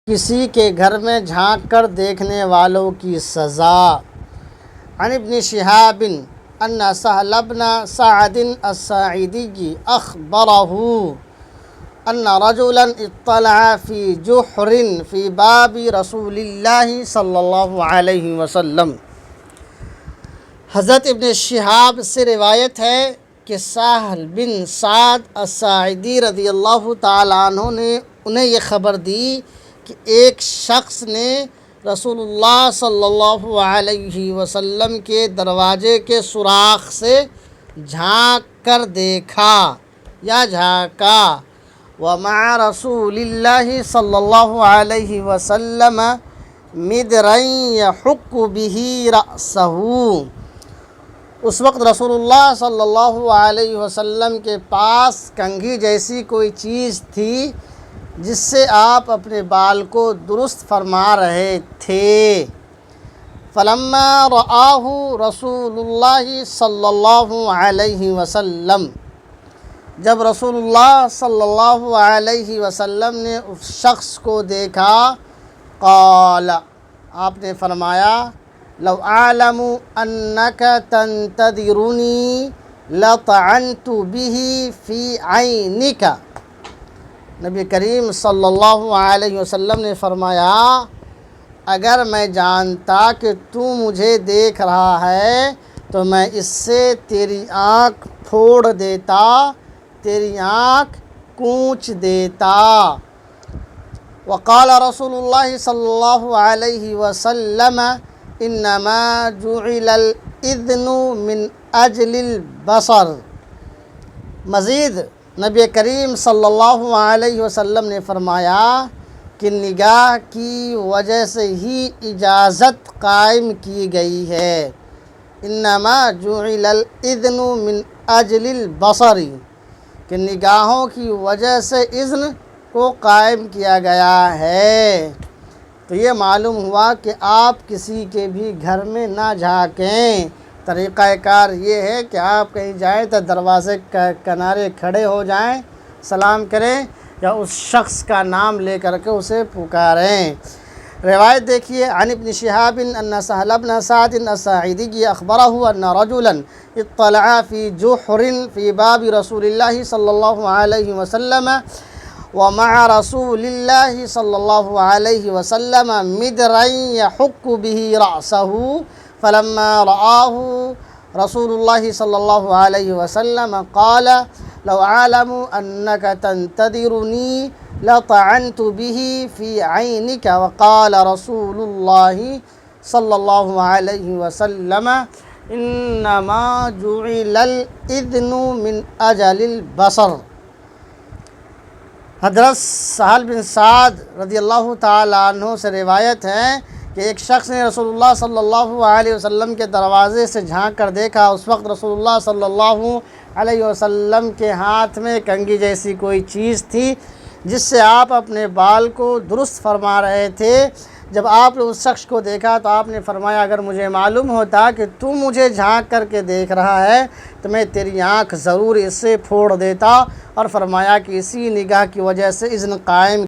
کسی کے گھر میں جھانک کر دیکھنے والوں کی سزا۔ عن ابن شہاب ان سہل بن سعد الساعدی اخبرہ ان رجلا اطلع فی جحر فی باب رسول اللہ صلی اللہ علیہ وسلم۔ حضرت ابن شہاب سے روایت ہے کہ سہل بن سعد الساعدی رضی اللہ تعالیٰ عنہ نے انہیں یہ خبر دی کہ ایک شخص نے رسول اللہ صلی اللہ علیہ وسلم کے دروازے کے سوراخ سے جھانک کر دیکھا یا جھانکا۔ وَمَعَ رَسُولِ اللَّهِ صلی اللہ علیہ وسلم مِدْرًا يَحُكُّ بِهِ رَأْسَهُ۔ اس وقت رسول اللہ صلی اللہ علیہ وسلم کے پاس کنگھی جیسی کوئی چیز تھی جس سے آپ اپنے بال کو درست فرما رہے تھے۔ فَلَمَّا رَآهُ رسول اللہ صلی اللہ علیہ وسلم، جب رسول اللہ صلی اللہ علیہ وسلم نے اس شخص کو دیکھا، قال، آپ نے فرمایا، لو اعلم انک تنتظرنی لطعنت به فی عینک۔ نبی کریم صلی اللہ علیہ وسلم نے فرمایا، اگر میں جانتا کہ تو مجھے دیکھ رہا ہے تو میں اس سے تیری آنکھ پھوڑ دیتا، تیری آنکھ کونچ دیتا۔ وقال رسول اللہ صلی اللہ علیہ وسلم انما جعل الاذن من اجل البصر۔ مزید نبی کریم صلی اللہ علیہ وسلم نے فرمایا کہ نگاہ کی وجہ سے ہی اجازت قائم کی گئی ہے۔ انما جعل الاذن من اجل البصر، کہ نگاہوں کی وجہ سے اذن کو قائم کیا گیا ہے۔ تو یہ معلوم ہوا کہ آپ کسی کے بھی گھر میں نہ جھانکیں۔ طریقہ کار یہ ہے کہ آپ کہیں جائیں تو دروازے کنارے کھڑے ہو جائیں، سلام کریں یا اس شخص کا نام لے کر کے اسے پکاریں۔ روایت دیکھیے، عن ابن شہاب ان سہل بن سعد الساعدی اخبرہ ان رجلا اطلع فی جحر فی باب رسول اللہ صلی اللہ علیہ وسلم ومع رسول اللہ صلی اللہ علیہ وسلم مدرا يحك به رأسه فلما رآه رسول اللہ صلی اللہ علیہ وسلم قال لو اعلم انك تنتظرني لطعنت به في عينك۔ وقال رسول اللہ صلی اللہ علیہ وسلم انما جعل الاذن من اجل البصر۔ حضرت سہل بن سعد رضی اللہ تعالیٰ عنہ سے روایت ہے کہ ایک شخص نے رسول اللہ صلی اللہ علیہ وسلم کے دروازے سے جھانک کر دیکھا۔ اس وقت رسول اللہ صلی اللہ علیہ وسلم کے ہاتھ میں کنگھی جیسی کوئی چیز تھی جس سے آپ اپنے بال کو درست فرما رہے تھے۔ جب آپ نے اس شخص کو دیکھا تو آپ نے فرمایا، اگر مجھے معلوم ہوتا کہ تو مجھے جھانک کر کے دیکھ رہا ہے تو میں تیری آنکھ ضرور اس سے پھوڑ دیتا، اور فرمایا کہ اسی نگاہ کی وجہ سے اذن قائم